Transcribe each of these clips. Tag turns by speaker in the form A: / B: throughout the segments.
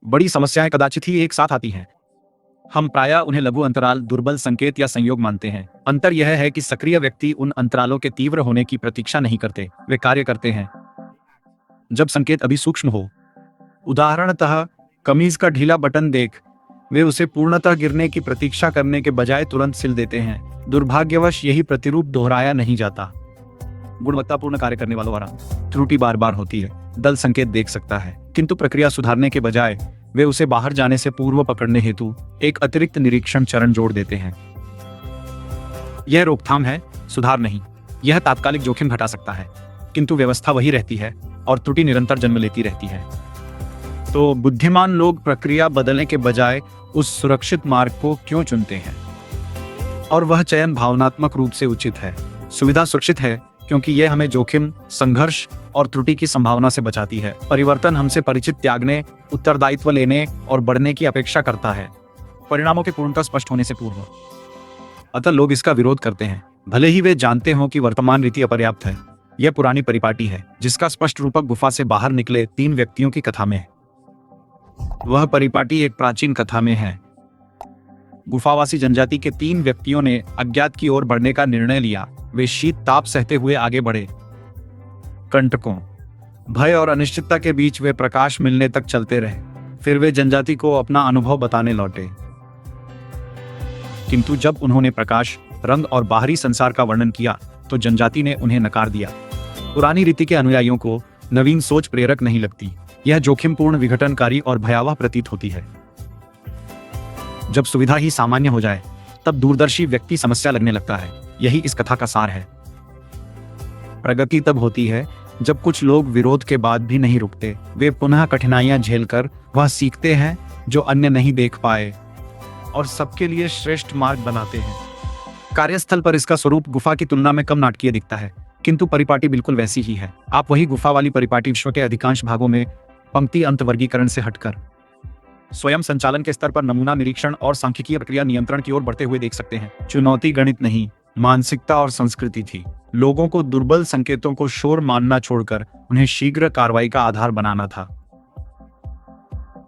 A: बड़ी समस्याएं कदाचित ही एक साथ आती हैं। हम प्रायः उन्हें लघु अंतराल, दुर्बल संकेत या संयोग मानते हैं। अंतर यह है कि सक्रिय व्यक्ति उन अंतरालों के तीव्र होने की प्रतीक्षा नहीं करते, वे कार्य करते हैं जब संकेत अभी सूक्ष्म हो। उदाहरणतः कमीज का ढीला बटन देख वे उसे पूर्णतः गिरने की प्रतीक्षा करने के बजाय तुरंत सिल देते हैं। दुर्भाग्यवश यही प्रतिरूप दोहराया नहीं जाता। गुणवत्तापूर्ण कार्य करने वालों द्वारा त्रुटि बार बार होती है। दल संकेत देख सकता है, किंतु प्रक्रिया सुधारने के बजाय वे उसे बाहर जाने से पूर्व पकड़ने हेतु एक अतिरिक्त निरीक्षण चरण जोड़ देते हैं। यह रोकथाम है, सुधार नहीं। यह तात्कालिक जोखिम घटा सकता है, किंतु व्यवस्था वही रहती है और त्रुटि निरंतर जन्म लेती रहती है। तो बुद्धिमान लोग प्रक्रिया बदलने के बजाय उस सुरक्षित मार्ग को क्यों चुनते हैं? और वह चयन भावनात्मक रूप से उचित है। सुविधा सुरक्षित है क्योंकि यह हमें जोखिम, संघर्ष और त्रुटि की संभावना से बचाती है। परिवर्तन हमसे परिचित त्यागने, उत्तरदायित्व लेने और बढ़ने की अपेक्षा करता है, परिणामों के पूर्णतः स्पष्ट होने से पूर्व। अतः लोग इसका विरोध करते हैं, भले ही वे जानते हों कि वर्तमान रीति अपर्याप्त है। यह पुरानी परिपाटी है जिसका स्पष्ट रूपक गुफा से बाहर निकले 3 व्यक्तियों की कथा में है। वह परिपाटी एक प्राचीन कथा में है। गुफावासी जनजाति के 3 व्यक्तियों ने अज्ञात की ओर बढ़ने का निर्णय लिया। वे शीत ताप सहते हुए आगे बढ़े। कंटकों, भय और अनिश्चितता के बीच वे प्रकाश मिलने तक चलते रहे। फिर वे जनजाति को अपना अनुभव बताने लौटे। किंतु जब उन्होंने प्रकाश, रंग और बाहरी संसार का वर्णन किया तो जनजाति ने उन्हें नकार दिया। पुरानी रीति के अनुयायियों को नवीन सोच प्रेरक नहीं लगती। यह जोखिमपूर्ण, विघटनकारी और भयावह प्रतीत होती है। जब सुविधा ही सामान्य हो जाए तब दूरदर्शी व्यक्ति समस्या लगने लगता है। यही इस कथा का सार है। प्रगति तब होती है जब कुछ लोग विरोध के बाद भी नहीं रुकते। वे पुनः कठिनाइयां झेलकर वह सीखते हैं जो अन्य नहीं देख पाए और सबके लिए श्रेष्ठ मार्ग बनाते हैं। कार्यस्थल पर इसका स्वरूप गुफा की तुलना में कम नाटकीय दिखता है, किंतु परिपाटी बिल्कुल वैसी ही है। आप वही गुफा वाली परिपाटी विश्व के अधिकांश भागों में पंक्ति अंत वर्गीकरण से हटकर स्वयं संचालन के स्तर पर नमूना निरीक्षण और सांख्यिकीय प्रक्रिया नियंत्रण की ओर बढ़ते हुए देख सकते हैं। चुनौती गणित नहीं, मानसिकता और संस्कृति थी। लोगों को दुर्बल संकेतों को शोर मानना छोड़कर उन्हें शीघ्र कार्रवाई का आधार बनाना था।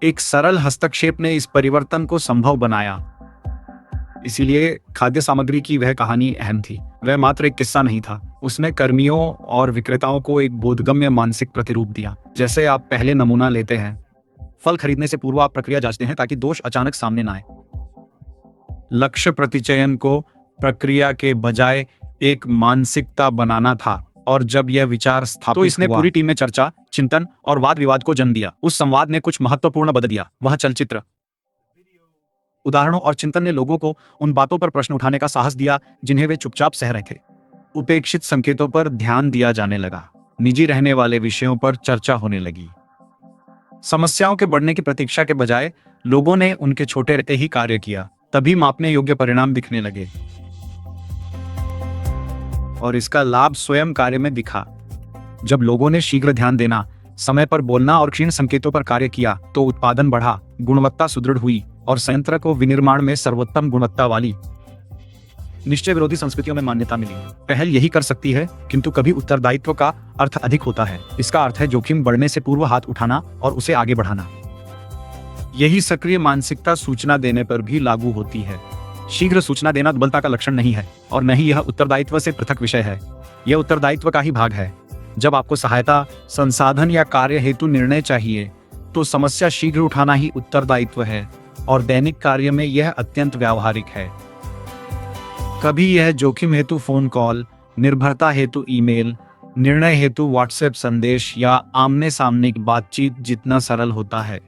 A: एक सरल हस्तक्षेप ने इस परिवर्तन को संभव बनाया। इसीलिए खाद्य सामग्री की वह कहानी अहम थी। वह मात्र एक किस्सा नहीं था, उसने कर्मियों और विक्रेताओं को एक बोधगम्य मानसिक प्रतिरूप दिया। जैसे आप पहले नमूना लेते हैं, फल खरीदने से पूर्व आप प्रक्रिया जांचते हैं ताकि दोष अचानक सामने ना आए। लक्ष्य प्रतिचयन को प्रक्रिया के बजाय एक मानसिकता बनाना था, और जब यह विचार स्थापित तो इसने पूरी टीम में चर्चा, चिंतन और वाद विवाद को जन्म दिया। उस संवाद ने कुछ महत्वपूर्ण बदल दिया। वह चलचित्र, उदाहरणों और चिंतन ने लोगों को उन बातों पर प्रश्न उठाने का साहस दिया जिन्हें वे चुपचाप सह रहे थे। उपेक्षित संकेतों पर ध्यान दिया जाने लगा। निजी रहने वाले विषयों पर चर्चा होने लगी। समस्याओं के बढ़ने की प्रतीक्षा के बजाय लोगों ने उनके छोटे रहते ही कार्य किया। तभी मापने योग्य परिणाम दिखने लगे और इसका लाभ स्वयं कार्य में दिखा। जब लोगों ने शीघ्र ध्यान देना, समय पर बोलना और क्षीण संकेतों पर कार्य किया तो उत्पादन बढ़ा, गुणवत्ता सुदृढ़ हुई और संयंत्र को विनिर्माण में सर्वोत्तम गुणवत्ता वाली निश्चय विरोधी संस्कृतियों में मान्यता मिली। पहल यही कर सकती है, किंतु कभी उत्तरदायित्व का अर्थ अधिक होता है। इसका अर्थ है जोखिम बढ़ने से पूर्व हाथ उठाना और उसे आगे बढ़ाना। यही सक्रिय मानसिकता सूचना देने पर भी लागू होती है। शीघ्र सूचना देना दुर्बलता का लक्षण नहीं है और न ही यह उत्तरदायित्व से पृथक विषय है। यह उत्तरदायित्व का ही भाग है। जब आपको सहायता, संसाधन या कार्य हेतु निर्णय चाहिए तो समस्या शीघ्र उठाना ही उत्तरदायित्व है, और दैनिक कार्य में यह अत्यंत व्यावहारिक है। कभी यह जोखिम हेतु फोन कॉल, निर्भरता हेतु ईमेल, निर्णय हेतु व्हाट्सएप संदेश या आमने सामने की बातचीत जितना सरल होता है,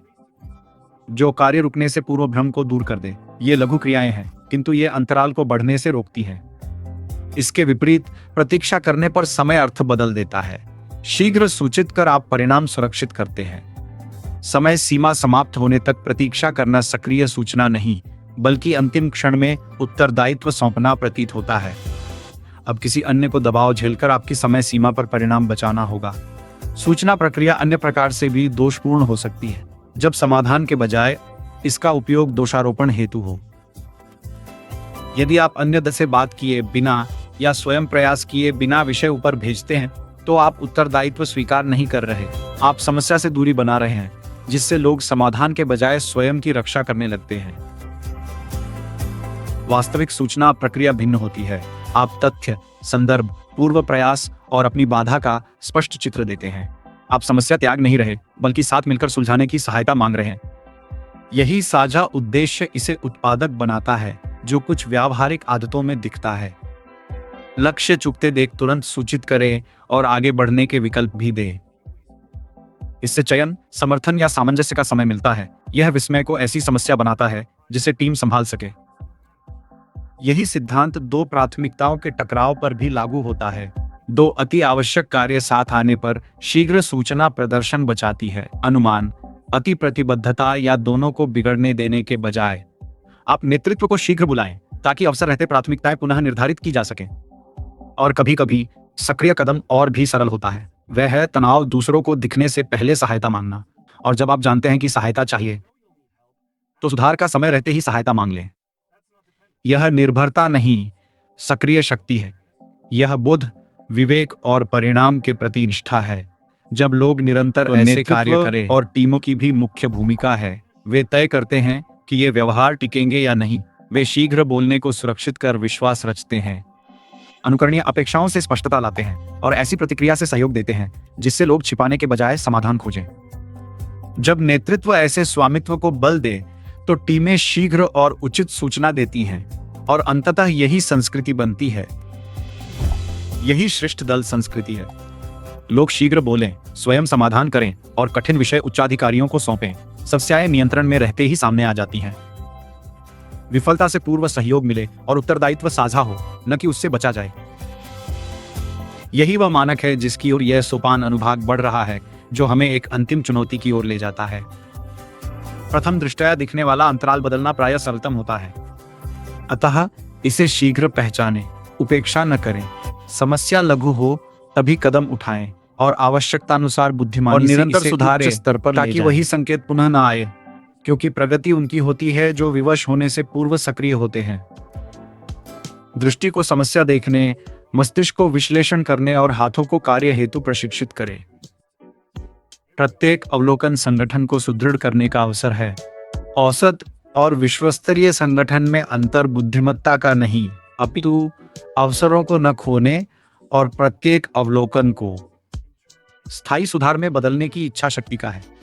A: जो कार्य रुकने से पूर्व भ्रम को दूर कर दे। ये लघु क्रियाएं हैं, किंतु ये अंतराल को बढ़ने से रोकती हैं। इसके विपरीत प्रतीक्षा करने पर समय अर्थ बदल देता है। शीघ्र सूचित कर आप परिणाम सुरक्षित करते हैं। समय सीमा समाप्त होने तक प्रतीक्षा करना सक्रिय सूचना नहीं, बल्कि अंतिम क्षण में उत्तरदायित्व सौंपना प्रतीत होता है। अब किसी अन्य को दबाव झेलकर आपकी समय सीमा पर परिणाम बचाना होगा। सूचना प्रक्रिया अन्य प्रकार से भी दोषपूर्ण हो सकती है, जब समाधान के बजाय इसका उपयोग दोषारोपण हेतु हो। यदि आप अन्य से बात किए बिना या स्वयं प्रयास किए बिना विषय ऊपर भेजते हैं तो आप उत्तरदायित्व स्वीकार नहीं कर रहे, आप समस्या से दूरी बना रहे हैं। जिससे लोग समाधान के बजाय स्वयं की रक्षा करने लगते हैं। वास्तविक सूचना प्रक्रिया भिन्न होती है। आप तथ्य, संदर्भ, पूर्व प्रयास और अपनी बाधा का स्पष्ट चित्र देते हैं। आप समस्या त्याग नहीं रहे, बल्कि साथ मिलकर सुलझाने की सहायता मांग रहे हैं। यही साझा उद्देश्य इसे उत्पादक बनाता है, जो कुछ व्यावहारिक आदतों में दिखता है। लक्ष्य चुकते देख तुरंत सूचित करें और आगे बढ़ने के विकल्प भी दें। इससे चयन, समर्थन या सामंजस्य का समय मिलता है। यह विस्मय को ऐसी समस्या बनाता है जिसे टीम संभाल सके। यही सिद्धांत दो प्राथमिकताओं के टकराव पर भी लागू होता है। दो अति आवश्यक कार्य साथ आने पर शीघ्र सूचना प्रदर्शन बचाती है। अनुमान, अति प्रतिबद्धता या दोनों को बिगड़ने देने के बजाय आप नेतृत्व को शीघ्र बुलाएं ताकि अवसर रहते प्राथमिकताएं पुनः निर्धारित की जा सकें। और कभी कभी सक्रिय कदम और भी सरल होता है। वह है तनाव दूसरों को दिखने से पहले सहायता मांगना। और जब आप जानते हैं कि सहायता चाहिए, तो सुधार का समय रहते ही सहायता मांग लें। यह निर्भरता नहीं, सक्रिय शक्ति है। यह बोध, विवेक और परिणाम के प्रति निष्ठा है। जब लोग निरंतर ऐसे कार्य करें और टीमों की भी मुख्य भूमिका है, वे तय करते हैं कि ये व्यवहार टिकेंगे या नहीं। वे शीघ्र बोलने को सुरक्षित कर विश्वास रचते हैं, अनुकरणीय अपेक्षाओं से स्पष्टता लाते हैं और ऐसी प्रतिक्रिया से सहयोग देते हैं जिससे लोग छिपाने के बजाय समाधान खोजें। जब नेतृत्व ऐसे स्वामित्व को बल दे, तो टीमें शीघ्र और उचित सूचना देती हैं और अंततः यही संस्कृति बनती है। यही श्रेष्ठ दल संस्कृति है। लोग शीघ्र बोलें, स्वयं समाधान करें और कठिन विषय उच्चाधिकारियों को सौंपें। समस्याएं नियंत्रण में रहते ही सामने आ जाती हैं। विफलता से पूर्व सहयोग मिले और उत्तरदायित्व साझा हो, न कि उससे बचा जाए। यही वह मानक है जिसकी ओर यह सोपान अनुभाग बढ़ रहा है, जो हमें एक अंतिम चुनौती की ओर ले जाता है। प्रथम दृष्टया दिखने वाला अंतराल बदलना प्रायः सरलतम होता है। अतः इसे शीघ्र पहचानें, उपेक्षा न करें। समस्या लघु हो तभी कदम उठाएं और आवश्यकतानुसार बुद्धिमानी से निरंतर सुधारें स्तर पर, ताकि वही संकेत पुनः न आए। क्योंकि प्रगति उनकी होती है जो विवश होने से पूर्व सक्रिय होते हैं। दृष्टि को समस्या देखने, मस्तिष्क को विश्लेषण करने और हाथों को कार्य हेतु प्रशिक्षित करें। प्रत्येक अवलोकन संगठन को सुदृढ़ करने का अवसर है। औसत और विश्वस्तरीय संगठन में अंतर बुद्धिमत्ता का नहीं, अपितु अवसरों को न खोने और प्रत्येक अवलोकन को स्थायी सुधार में बदलने की इच्छा शक्ति का है।